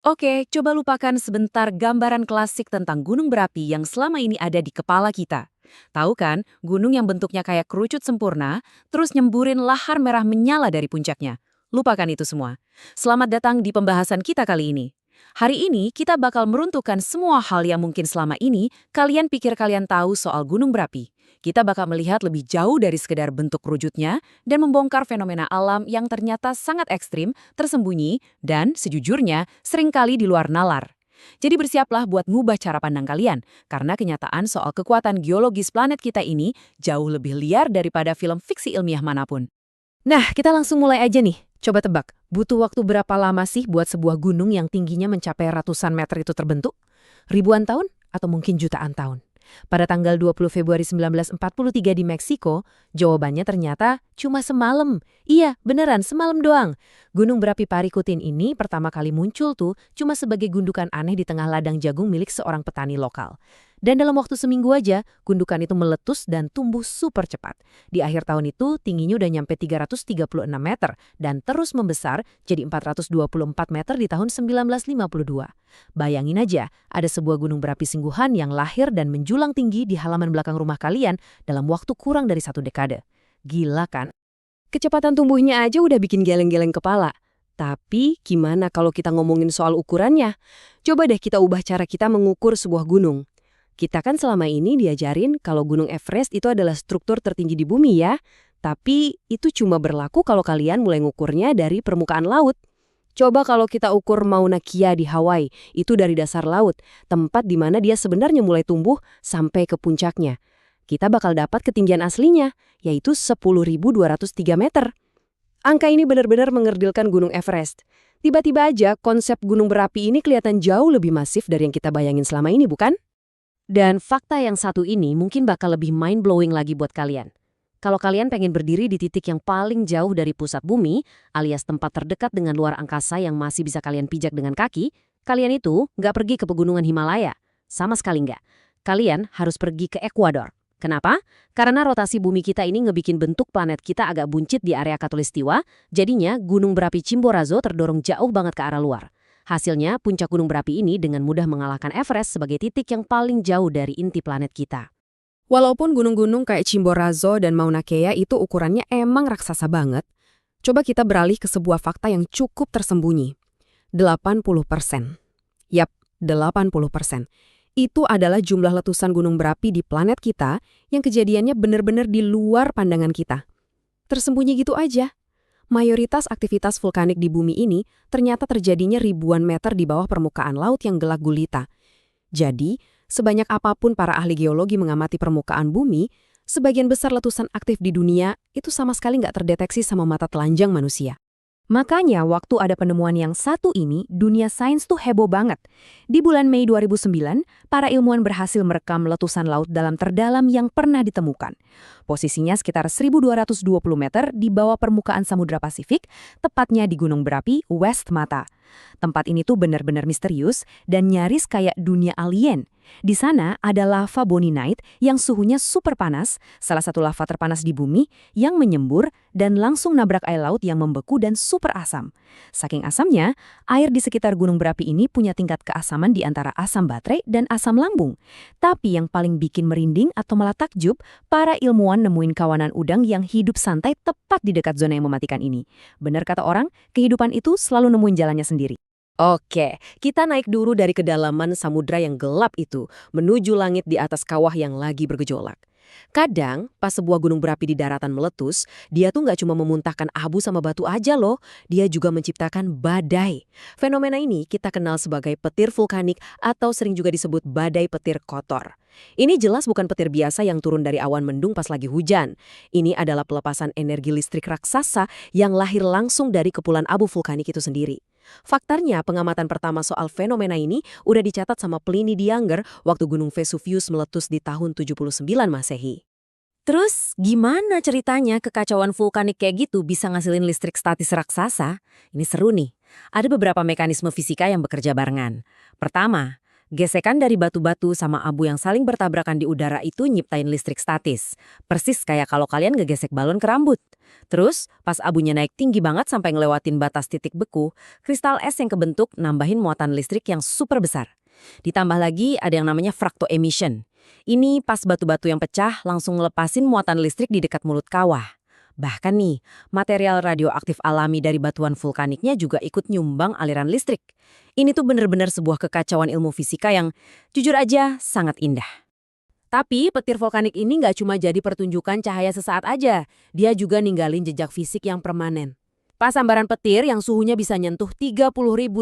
Oke, coba lupakan sebentar gambaran klasik tentang gunung berapi yang selama ini ada di kepala kita. Tahu kan, gunung yang bentuknya kayak kerucut sempurna, terus nyemburin lahar merah menyala dari puncaknya. Lupakan itu semua. Selamat datang di pembahasan kita kali ini. Hari ini kita bakal meruntuhkan semua hal yang mungkin selama ini kalian pikir kalian tahu soal gunung berapi. Kita bakal melihat lebih jauh dari sekedar bentuk rujutnya dan membongkar fenomena alam yang ternyata sangat ekstrim, tersembunyi, dan sejujurnya seringkali di luar nalar. Jadi bersiaplah buat ngubah cara pandang kalian, karena kenyataan soal kekuatan geologis planet kita ini jauh lebih liar daripada film fiksi ilmiah manapun. Nah, kita langsung mulai aja nih. Coba tebak, butuh waktu berapa lama sih buat sebuah gunung yang tingginya mencapai ratusan meter itu terbentuk? Ribuan tahun? Atau mungkin jutaan tahun? Pada tanggal 20 Februari 1943 di Meksiko, jawabannya ternyata cuma semalam. Iya, beneran semalam doang. Gunung berapi Parikutin ini pertama kali muncul tuh cuma sebagai gundukan aneh di tengah ladang jagung milik seorang petani lokal. Dan dalam waktu seminggu aja, gundukan itu meletus dan tumbuh super cepat. Di akhir tahun itu, tingginya udah nyampe 336 meter dan terus membesar jadi 424 meter di tahun 1952. Bayangin aja, ada sebuah gunung berapi singguhan yang lahir dan menjulang tinggi di halaman belakang rumah kalian dalam waktu kurang dari 1 dekade. Gila kan? Kecepatan tumbuhnya aja udah bikin geleng-geleng kepala. Tapi gimana kalau kita ngomongin soal ukurannya? Coba deh kita ubah cara kita mengukur sebuah gunung. Kita kan selama ini diajarin kalau Gunung Everest itu adalah struktur tertinggi di bumi ya. Tapi itu cuma berlaku kalau kalian mulai ngukurnya dari permukaan laut. Coba kalau kita ukur Mauna Kea di Hawaii, itu dari dasar laut, tempat di mana dia sebenarnya mulai tumbuh sampai ke puncaknya. Kita bakal dapat ketinggian aslinya, yaitu 10.203 meter. Angka ini benar-benar mengerdilkan Gunung Everest. Tiba-tiba aja konsep gunung berapi ini kelihatan jauh lebih masif dari yang kita bayangin selama ini, bukan? Dan fakta yang satu ini mungkin bakal lebih mind-blowing lagi buat kalian. Kalau kalian pengen berdiri di titik yang paling jauh dari pusat bumi, alias tempat terdekat dengan luar angkasa yang masih bisa kalian pijak dengan kaki, kalian itu nggak pergi ke pegunungan Himalaya. Sama sekali nggak. Kalian harus pergi ke Ekuador. Kenapa? Karena rotasi bumi kita ini ngebikin bentuk planet kita agak buncit di area Khatulistiwa, jadinya gunung berapi Chimborazo terdorong jauh banget ke arah luar. Hasilnya, puncak gunung berapi ini dengan mudah mengalahkan Everest sebagai titik yang paling jauh dari inti planet kita. Walaupun gunung-gunung kayak Chimborazo dan Mauna Kea itu ukurannya emang raksasa banget, coba kita beralih ke sebuah fakta yang cukup tersembunyi. 80%. Yap, 80%. Itu adalah jumlah letusan gunung berapi di planet kita yang kejadiannya benar-benar di luar pandangan kita. Tersembunyi gitu aja. Mayoritas aktivitas vulkanik di bumi ini ternyata terjadinya ribuan meter di bawah permukaan laut yang gelap gulita. Jadi, sebanyak apapun para ahli geologi mengamati permukaan bumi, sebagian besar letusan aktif di dunia itu sama sekali nggak terdeteksi sama mata telanjang manusia. Makanya waktu ada penemuan yang satu ini, dunia sains tuh heboh banget. Di bulan Mei 2009, para ilmuwan berhasil merekam letusan laut dalam terdalam yang pernah ditemukan. Posisinya sekitar 1.220 meter di bawah permukaan Samudra Pasifik, tepatnya di gunung berapi West Mata. Tempat ini tuh benar-benar misterius dan nyaris kayak dunia alien. Di sana ada lava Boninite yang suhunya super panas, salah satu lava terpanas di bumi, yang menyembur dan langsung nabrak air laut yang membeku dan super asam. Saking asamnya, air di sekitar gunung berapi ini punya tingkat keasaman di antara asam baterai dan asam lambung. Tapi yang paling bikin merinding atau malah takjub, para ilmuwan nemuin kawanan udang yang hidup santai tepat di dekat zona yang mematikan ini. Benar kata orang, kehidupan itu selalu nemuin jalannya sendiri. Oke, kita naik dulu dari kedalaman samudra yang gelap itu, menuju langit di atas kawah yang lagi bergejolak. Kadang, pas sebuah gunung berapi di daratan meletus, dia tuh nggak cuma memuntahkan abu sama batu aja loh, dia juga menciptakan badai. Fenomena ini kita kenal sebagai petir vulkanik atau sering juga disebut badai petir kotor. Ini jelas bukan petir biasa yang turun dari awan mendung pas lagi hujan. Ini adalah pelepasan energi listrik raksasa yang lahir langsung dari kepulan abu vulkanik itu sendiri. Faktanya, pengamatan pertama soal fenomena ini udah dicatat sama Pliny the Younger waktu Gunung Vesuvius meletus di tahun 79 Masehi. Terus, gimana ceritanya kekacauan vulkanik kayak gitu bisa ngasilin listrik statis raksasa? Ini seru nih. Ada beberapa mekanisme fisika yang bekerja barengan. Pertama, Gesekan dari batu-batu sama abu yang saling bertabrakan di udara itu nyiptain listrik statis. Persis kayak kalau kalian ngegesek balon ke rambut. Terus, pas abunya naik tinggi banget sampai ngelewatin batas titik beku, kristal es yang kebentuk nambahin muatan listrik yang super besar. Ditambah lagi ada yang namanya fracto emission. Ini pas batu-batu yang pecah langsung ngelepasin muatan listrik di dekat mulut kawah. Bahkan nih, material radioaktif alami dari batuan vulkaniknya juga ikut nyumbang aliran listrik. Ini tuh bener-bener sebuah kekacauan ilmu fisika yang jujur aja sangat indah. Tapi petir vulkanik ini nggak cuma jadi pertunjukan cahaya sesaat aja, dia juga ninggalin jejak fisik yang permanen. Pas sambaran petir yang suhunya bisa nyentuh 30.000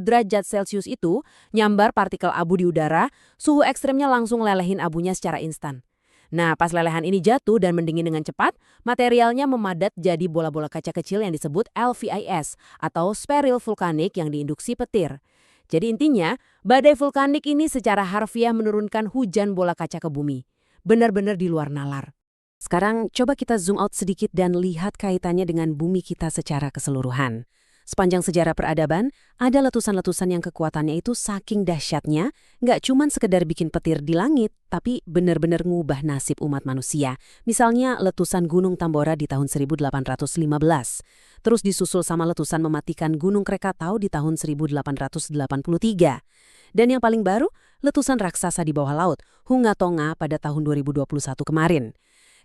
derajat Celcius itu nyambar partikel abu di udara, suhu ekstremnya langsung lelehin abunya secara instan. Nah, pas lelehan ini jatuh dan mendingin dengan cepat, materialnya memadat jadi bola-bola kaca kecil yang disebut LVIS atau Spherical Volcanic yang diinduksi petir. Jadi intinya, badai vulkanik ini secara harfiah menurunkan hujan bola kaca ke bumi. Benar-benar di luar nalar. Sekarang coba kita zoom out sedikit dan lihat kaitannya dengan bumi kita secara keseluruhan. Sepanjang sejarah peradaban, ada letusan-letusan yang kekuatannya itu saking dahsyatnya, nggak cuman sekedar bikin petir di langit, tapi benar-benar ngubah nasib umat manusia. Misalnya letusan Gunung Tambora di tahun 1815. Terus disusul sama letusan mematikan Gunung Krakatau di tahun 1883. Dan yang paling baru, letusan raksasa di bawah laut, Hunga Tonga pada tahun 2021 kemarin.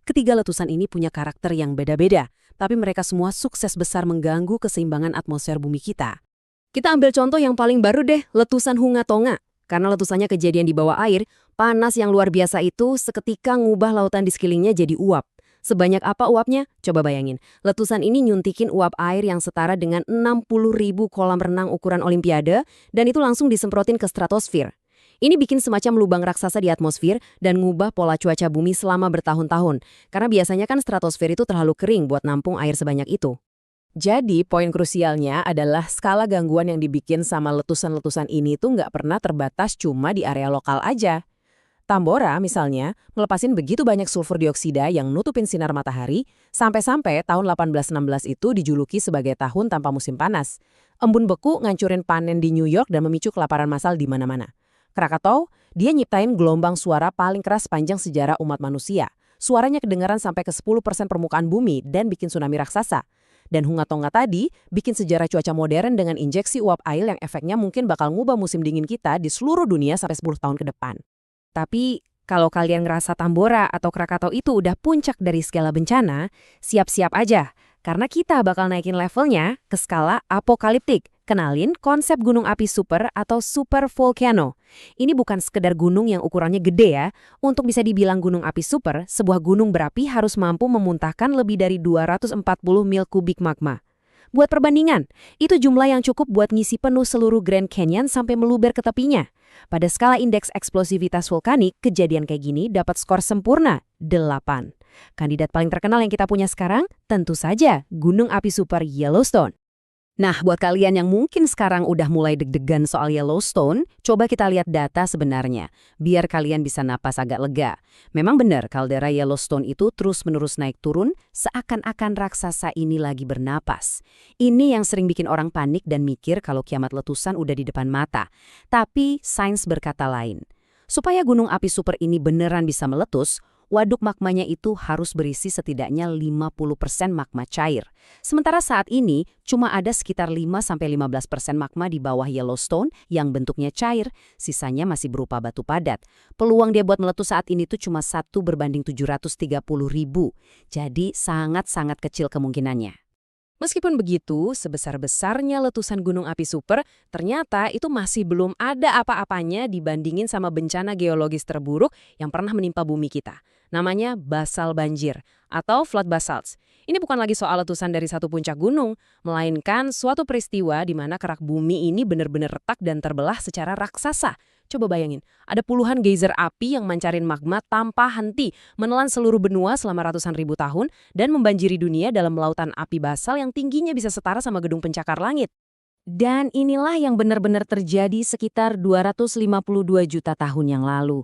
Ketiga letusan ini punya karakter yang beda-beda, tapi mereka semua sukses besar mengganggu keseimbangan atmosfer bumi kita. Kita ambil contoh yang paling baru deh, letusan Hunga Tonga. Karena letusannya kejadian di bawah air, panas yang luar biasa itu seketika ngubah lautan di sekelilingnya jadi uap. Sebanyak apa uapnya? Coba bayangin. Letusan ini nyuntikin uap air yang setara dengan 60.000 kolam renang ukuran olimpiade, dan itu langsung disemprotin ke stratosfer. Ini bikin semacam lubang raksasa di atmosfer dan ngubah pola cuaca bumi selama bertahun-tahun. Karena biasanya kan stratosfer itu terlalu kering buat nampung air sebanyak itu. Jadi, poin krusialnya adalah skala gangguan yang dibikin sama letusan-letusan ini tuh nggak pernah terbatas cuma di area lokal aja. Tambora, misalnya, melepasin begitu banyak sulfur dioksida yang nutupin sinar matahari, sampai-sampai tahun 1816 itu dijuluki sebagai tahun tanpa musim panas. Embun beku ngancurin panen di New York dan memicu kelaparan massal di mana-mana. Krakatau, dia nyiptain gelombang suara paling keras sepanjang sejarah umat manusia. Suaranya kedengaran sampai ke 10% permukaan bumi dan bikin tsunami raksasa. Dan Hunga Tonga tadi bikin sejarah cuaca modern dengan injeksi uap air yang efeknya mungkin bakal ngubah musim dingin kita di seluruh dunia sampai 10 tahun ke depan. Tapi kalau kalian ngerasa Tambora atau Krakatau itu udah puncak dari skala bencana, siap-siap aja. Karena kita bakal naikin levelnya ke skala apokaliptik. Kenalin konsep gunung api super atau super volcano. Ini bukan sekedar gunung yang ukurannya gede ya. Untuk bisa dibilang gunung api super, sebuah gunung berapi harus mampu memuntahkan lebih dari 240 mil kubik magma. Buat perbandingan, itu jumlah yang cukup buat ngisi penuh seluruh Grand Canyon sampai meluber ke tepinya. Pada skala indeks eksplosivitas vulkanik, kejadian kayak gini dapat skor sempurna, 8. Kandidat paling terkenal yang kita punya sekarang, tentu saja gunung api super Yellowstone. Nah, buat kalian yang mungkin sekarang udah mulai deg-degan soal Yellowstone, coba kita lihat data sebenarnya, biar kalian bisa napas agak lega. Memang benar, kaldera Yellowstone itu terus-menerus naik turun, seakan-akan raksasa ini lagi bernapas. Ini yang sering bikin orang panik dan mikir kalau kiamat letusan udah di depan mata. Tapi, sains berkata lain. Supaya gunung api super ini beneran bisa meletus, waduk magmanya itu harus berisi setidaknya 50% magma cair. Sementara saat ini, cuma ada sekitar 5-15% magma di bawah Yellowstone yang bentuknya cair, sisanya masih berupa batu padat. Peluang dia buat meletus saat ini tuh cuma 1/730.000. Jadi sangat-sangat kecil kemungkinannya. Meskipun begitu, sebesar-besarnya letusan gunung api super, ternyata itu masih belum ada apa-apanya dibandingin sama bencana geologis terburuk yang pernah menimpa bumi kita. Namanya basal banjir atau flood basalts. Ini bukan lagi soal letusan dari satu puncak gunung, melainkan suatu peristiwa di mana kerak bumi ini benar-benar retak dan terbelah secara raksasa. Coba bayangin, ada puluhan geyser api yang mancarin magma tanpa henti, menelan seluruh benua selama ratusan ribu tahun, dan membanjiri dunia dalam lautan api basal yang tingginya bisa setara sama gedung pencakar langit. Dan inilah yang benar-benar terjadi sekitar 252 juta tahun yang lalu.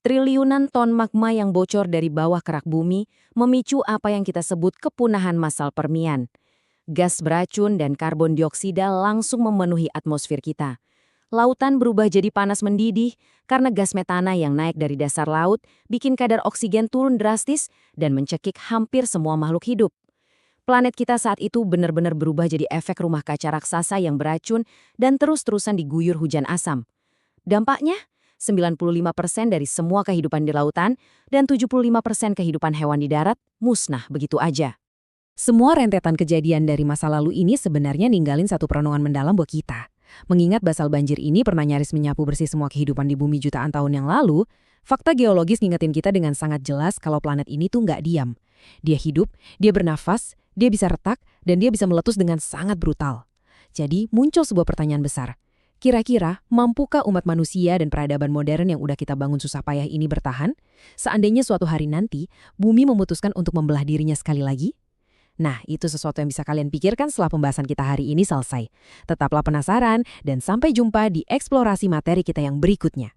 Triliunan ton magma yang bocor dari bawah kerak bumi memicu apa yang kita sebut kepunahan massal Permian. Gas beracun dan karbon dioksida langsung memenuhi atmosfer kita. lautan berubah jadi panas mendidih karena gas metana yang naik dari dasar laut bikin kadar oksigen turun drastis dan mencekik hampir semua makhluk hidup. Planet kita saat itu benar-benar berubah jadi efek rumah kaca raksasa yang beracun dan terus-terusan diguyur hujan asam. Dampaknya, 95% dari semua kehidupan di lautan dan 75% kehidupan hewan di darat musnah begitu aja. Semua rentetan kejadian dari masa lalu ini sebenarnya ninggalin satu perenungan mendalam buat kita. Mengingat basal banjir ini pernah nyaris menyapu bersih semua kehidupan di bumi jutaan tahun yang lalu, fakta geologis ngingetin kita dengan sangat jelas kalau planet ini tuh nggak diam. Dia hidup, dia bernafas, dia bisa retak, dan dia bisa meletus dengan sangat brutal. Jadi muncul sebuah pertanyaan besar. Kira-kira mampukah umat manusia dan peradaban modern yang udah kita bangun susah payah ini bertahan? Seandainya suatu hari nanti, bumi memutuskan untuk membelah dirinya sekali lagi? Nah, itu sesuatu yang bisa kalian pikirkan setelah pembahasan kita hari ini selesai. Tetaplah penasaran dan sampai jumpa di eksplorasi materi kita yang berikutnya.